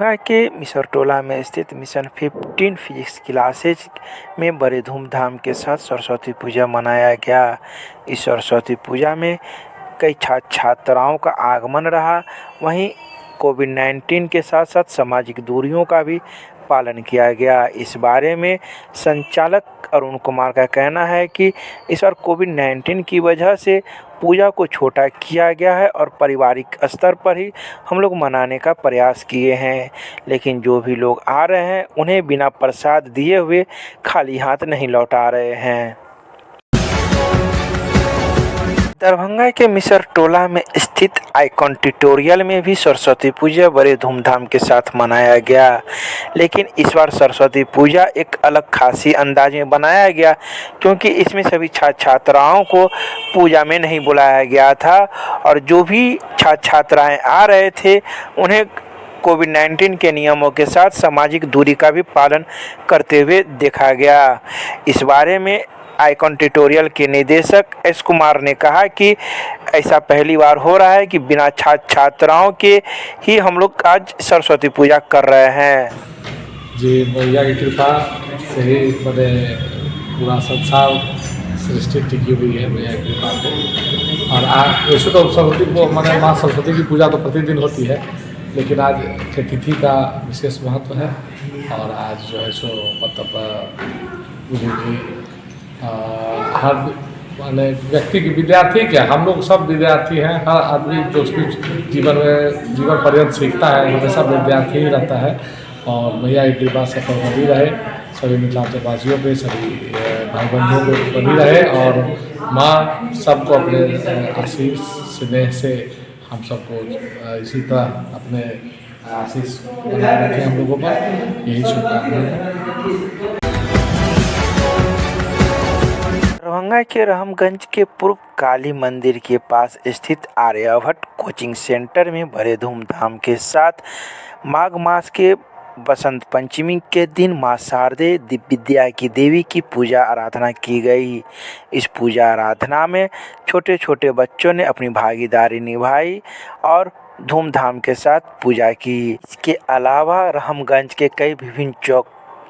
दरभंगा के मिसरटोला में स्थित मिशन 15 फिजिक्स क्लासेज में बड़े धूमधाम के साथ सरस्वती पूजा मनाया गया। इस सरस्वती पूजा में कई छात्राओं का आगमन रहा। वहीं कोविड-19 के साथ साथ सामाजिक दूरियों का भी पालन किया गया। इस बारे में संचालक अरुण कुमार का कहना है कि इस बार कोविड-19 की वजह से पूजा को छोटा किया गया है और पारिवारिक स्तर पर ही हम लोग मनाने का प्रयास किए हैं। लेकिन जो भी लोग आ रहे हैं उन्हें बिना प्रसाद दिए हुए खाली हाथ नहीं लौटा रहे हैं। दरभंगा के मिसरटोला में स्थित आइकॉन ट्यूटोरियल में भी सरस्वती पूजा बड़े धूमधाम के साथ मनाया गया। लेकिन इस बार सरस्वती पूजा एक अलग खासी अंदाज में बनाया गया, क्योंकि इसमें सभी छात्राओं को पूजा में नहीं बुलाया गया था और जो भी छात्राएं आ रहे थे उन्हें कोविड-19 के नियमों के साथ सामाजिक दूरी का भी पालन करते हुए देखा गया। इस बारे में आइकॉन ट्यूटोरियल के निदेशक एस कुमार ने कहा कि ऐसा पहली बार हो रहा है कि बिना छात्राओं के ही हम लोग आज सरस्वती पूजा कर रहे हैं। जी, मैया की कृपा से ही मैंने पूरा संसार सृष्टि टिकी हुई है मैया की कृपा से। और आज वैसे तो सरस्वती को मैंने माँ सरस्वती की पूजा तो प्रतिदिन होती है, लेकिन आज के तिथि का विशेष महत्व है। और आज जो है सो मतलब पूजा की हर माने व्यक्ति की विद्यार्थी क्या हम लोग सब विद्यार्थी हैं। हर आदमी जो उसकी जीवन पर्यंत सीखता है हमेशा विद्यार्थी ही रहता है। और मैया की कृपा से बनी रहे सभी मिथिलांचलवासियों पे, सभी भाई बंधुओं को बनी रहे और माँ सबको अपने आशीष स्नेह से हम सबको इसी तरह अपने आशीष बनाए रखें हम लोगों पर, यही शुभकामनाएं हैं। दरभंगा के रामगंज के पूर्व काली मंदिर के पास स्थित आर्यभट्ट कोचिंग सेंटर में बड़े धूमधाम के साथ माघ मास के बसंत पंचमी के दिन मां शारदे विद्या की देवी की पूजा आराधना की गई। इस पूजा आराधना में छोटे छोटे बच्चों ने अपनी भागीदारी निभाई और धूमधाम के साथ पूजा की। इसके अलावा रामगंज के कई विभिन्न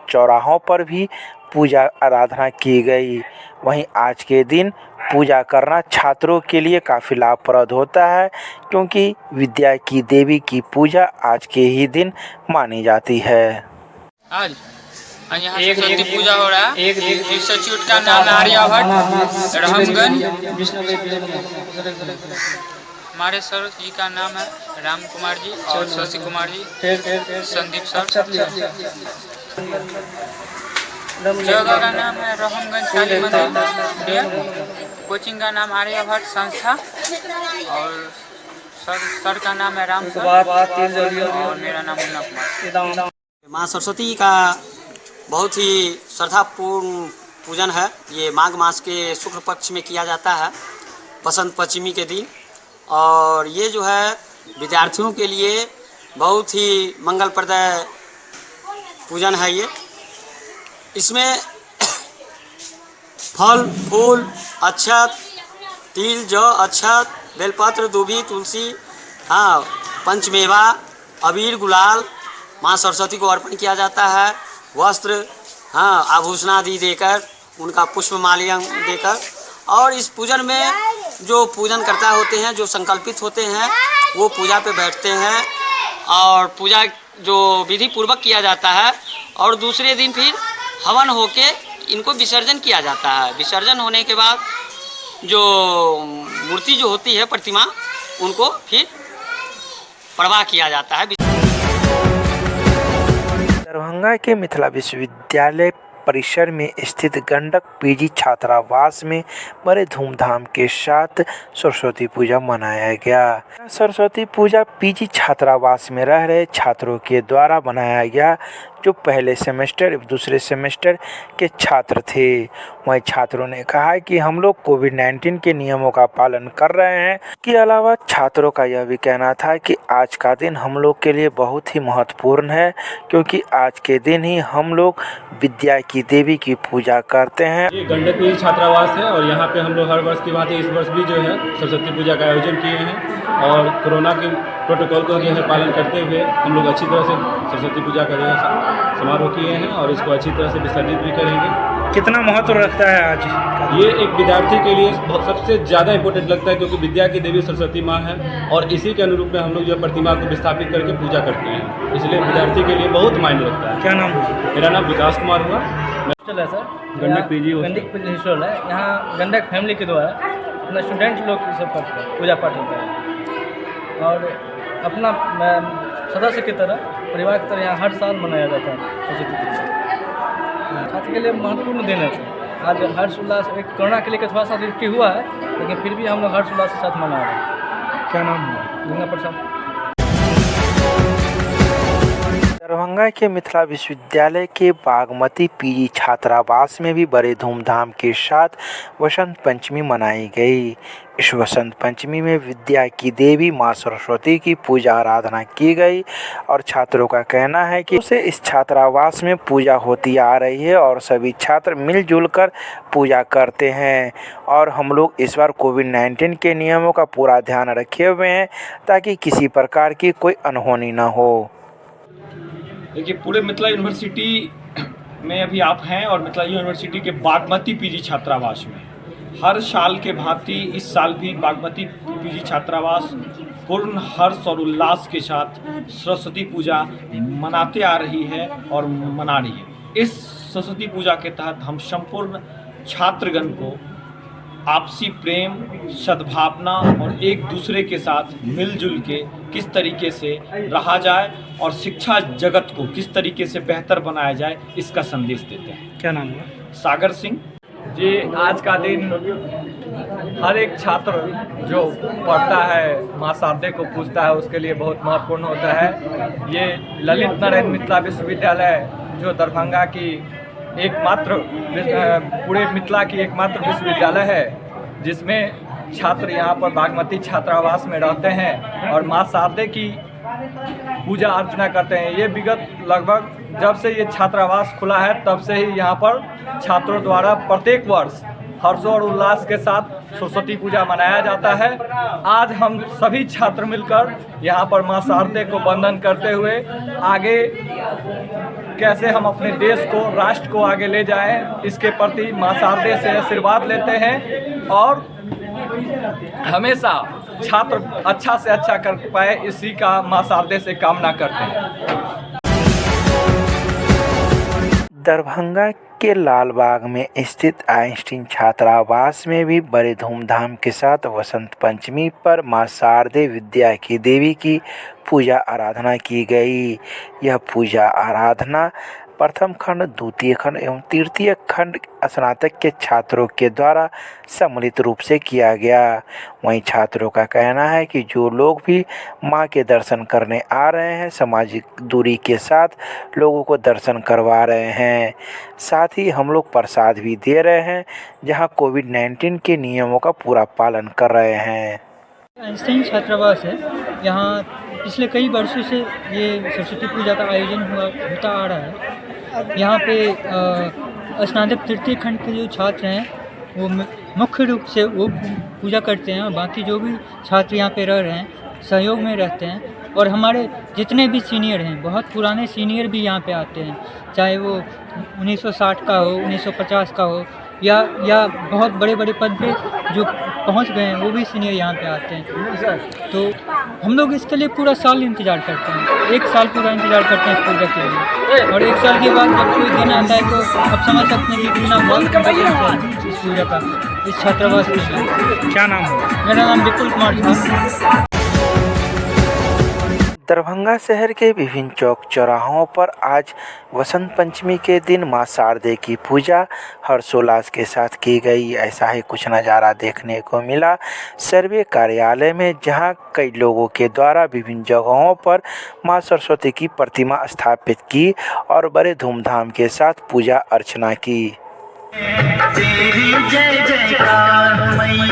चौराहों पर भी पूजा आराधना की गई। वहीं आज के दिन पूजा करना छात्रों के लिए काफ़ी लाभप्रद होता है, क्योंकि विद्या की देवी की पूजा आज के ही दिन मानी जाती है। आज यहाँ सरस्वती पूजा हो रहा है। इंस्टीट्यूट का नाम है आर्यभट्ट रामगंज। हमारे सर जी का नाम है राम कुमार जी और शशि कुमार जी, संदीप सर। जगह का नाम है रामगंज काली मंदिर, कोचिंग का नाम आर्यभट्ट संस्था और सर का नाम है राम कुमार और मेरा नाम मुन्ना कुमार। माँ सरस्वती का बहुत ही श्रद्धापूर्ण पूजन है। ये माघ मास के शुक्ल पक्ष में किया जाता है बसंत पंचमी के दिन। और ये जो है विद्यार्थियों के लिए बहुत ही मंगलप्रद पूजन है। ये इसमें फल फूल अक्षत तिल जौ अक्षत बेलपत्र दूबी तुलसी पंचमेवा अबीर गुलाल माँ सरस्वती को अर्पण किया जाता है। वस्त्र आभूषण आदि देकर उनका पुष्पमाल्यां देकर। और इस पूजन में जो पूजन करता होते हैं, जो संकल्पित होते हैं, वो पूजा पे बैठते हैं और पूजा जो विधि पूर्वक किया जाता है। और दूसरे दिन फिर हवन होके इनको विसर्जन किया जाता है। विसर्जन होने के बाद जो मूर्ति जो होती है प्रतिमा, उनको फिर प्रवाह किया जाता है। दरभंगा के मिथिला विश्वविद्यालय परिसर में स्थित गंडक पीजी छात्रावास में बड़े धूमधाम के साथ सरस्वती पूजा मनाया गया। सरस्वती पूजा पीजी छात्रावास में रह रहे छात्रों के द्वारा बनाया गया, जो पहले सेमेस्टर दूसरे सेमेस्टर के छात्र थे। वहीं छात्रों ने कहा कि हम लोग कोविड-19 के नियमों का पालन कर रहे हैं। इसके अलावा छात्रों का यह भी कहना था कि आज का दिन हम लोग के लिए बहुत ही महत्वपूर्ण है, क्योंकि आज के दिन ही हम लोग विद्या की देवी की पूजा करते हैं। ये गंडक पीजी छात्रावास है और यहाँ पे हम लोग हर वर्ष की भांति इस वर्ष भी जो है सरस्वती पूजा का आयोजन किए हैं। और कोरोना की प्रोटोकॉल को जो है पालन करते हुए हम लोग अच्छी तरह से सरस्वती पूजा का जो है समारोह किए हैं और इसको अच्छी तरह से विसर्जित भी करेंगे। कितना महत्व रखता है आज का? ये एक विद्यार्थी के लिए सबसे ज़्यादा इम्पोर्टेंट लगता है, क्योंकि विद्या की देवी सरस्वती माँ है और इसी के अनुरूप में हम लोग जो प्रतिमा को विस्थापित करके पूजा करते हैं, इसलिए विद्यार्थी के लिए बहुत मायने रखता है। क्या नाम है? मेरा नाम विकास कुमार हुआ। हॉस्टल है sir, Gandak PG Gandak PG hostel है। यहाँ गंडक फैमिली के द्वारा अपना स्टूडेंट लोग ये सब करते हैं, पूजा पाठ होता है और अपना सदस्य की तरह, परिवार की तरह यहाँ हर साल मनाया जाता है सरस्वती पूजा। छात्र के लिए महत्वपूर्ण दिन है। आज हर्षोल्लास, एक कोरोना के लिए थोड़ा सा डिस्टी हुआ है, लेकिन फिर भी हम लोग हर्षोल्लास के साथ मना रहे हैं। क्या नाम है? गंगा प्रसाद। दरभंगा के मिथिला विश्वविद्यालय के बागमती पीजी छात्रावास में भी बड़े धूमधाम के साथ वसंत पंचमी मनाई गई। इस वसंत पंचमी में विद्या की देवी मां सरस्वती की पूजा आराधना की गई और छात्रों का कहना है कि उसे इस छात्रावास में पूजा होती आ रही है और सभी छात्र मिलजुल कर पूजा करते हैं। और हम लोग इस बार कोविड-19 के नियमों का पूरा ध्यान रखे हुए हैं ताकि किसी प्रकार की कोई अनहोनी ना हो। देखिए, पूरे मिथिला यूनिवर्सिटी में अभी आप हैं और मिथिला यूनिवर्सिटी के बागमती पीजी छात्रावास में हर साल के भांति इस साल भी बागमती पीजी छात्रावास पूर्ण हर्ष और उल्लास के साथ सरस्वती पूजा मनाते आ रही है और मना रही है। इस सरस्वती पूजा के तहत हम संपूर्ण छात्रगण को आपसी प्रेम, सद्भावना और एक दूसरे के साथ मिलजुल के किस तरीके से रहा जाए और शिक्षा जगत को किस तरीके से बेहतर बनाया जाए, इसका संदेश देते हैं। क्या नाम है? सागर सिंह जी, आज का दिन हर एक छात्र जो पढ़ता है, माँ शारदे को पूजता है, उसके लिए बहुत महत्वपूर्ण होता है। ये ललित नारायण मिथिला विश्वविद्यालय जो दरभंगा की एकमात्र, पूरे मिथिला की एकमात्र विश्वविद्यालय है जिसमें छात्र यहाँ पर बागमती छात्रावास में रहते हैं और माँ शारदे की पूजा अर्चना करते हैं। ये विगत लगभग जब से ये छात्रावास खुला है तब से ही यहाँ पर छात्रों द्वारा प्रत्येक वर्ष हर्ष और उल्लास के साथ सरस्वती पूजा मनाया जाता है। आज हम सभी छात्र मिलकर यहाँ पर माँ शारदे को वंदन करते हुए आगे कैसे हम अपने देश को, राष्ट्र को आगे ले जाएं, इसके प्रति माँ शारदे से आशीर्वाद लेते हैं और हमेशा छात्र अच्छा से अच्छा कर पाए, इसी का माँ शारदे से कामना करते हैं। दरभंगा के लालबाग में स्थित आइंस्टीन छात्रावास में भी बड़े धूमधाम के साथ वसंत पंचमी पर मां शारदे विद्या की देवी की पूजा आराधना की गई। यह पूजा आराधना प्रथम खंड, द्वितीय खंड एवं तृतीय खंड स्नातक के छात्रों के द्वारा सम्मिलित रूप से किया गया। वहीं छात्रों का कहना है कि जो लोग भी मां के दर्शन करने आ रहे हैं, सामाजिक दूरी के साथ लोगों को दर्शन करवा रहे हैं। साथ ही हम लोग प्रसाद भी दे रहे हैं, जहां कोविड-19 के नियमों का पूरा पालन कर रहे हैं। आइंस्टीन छात्रावास है। यहाँ पिछले कई वर्षों से ये सरस्वती पूजा का आयोजन होता आ रहा है। यहाँ पे स्नातक तृतीय खंड के जो छात्र हैं वो मुख्य रूप से वो पूजा करते हैं और बाकी जो भी छात्र यहाँ पे रह रहे हैं सहयोग में रहते हैं। और हमारे जितने भी सीनियर हैं, बहुत पुराने सीनियर भी यहाँ पे आते हैं, चाहे वो 1960 का हो, 1950 का हो या बहुत बड़े बड़े पद पे जो पहुँच गए हैं वो भी सीनियर यहाँ पे आते हैं। तो हम लोग इसके लिए पूरा साल इंतज़ार करते हैं, एक साल पूरा इंतज़ार करते हैं इस पूजा के लिए। और एक साल के बाद जब कोई दिन आता है तो आप समझ सकते हैं कि कितना बहुत इम्पोर्टेंस है इस पूजा का, इस छात्रावास के लिए। क्या नाम है? मेरा नाम विपुल कुमार झा। दरभंगा शहर के विभिन्न चौक चौराहों पर आज वसंत पंचमी के दिन मां शारदे की पूजा हर्षोल्लास के साथ की गई। ऐसा ही कुछ नज़ारा देखने को मिला सर्वे कार्यालय में, जहां कई लोगों के द्वारा विभिन्न जगहों पर मां सरस्वती की प्रतिमा स्थापित की और बड़े धूमधाम के साथ पूजा अर्चना की। तेरी जय जयकार मैया।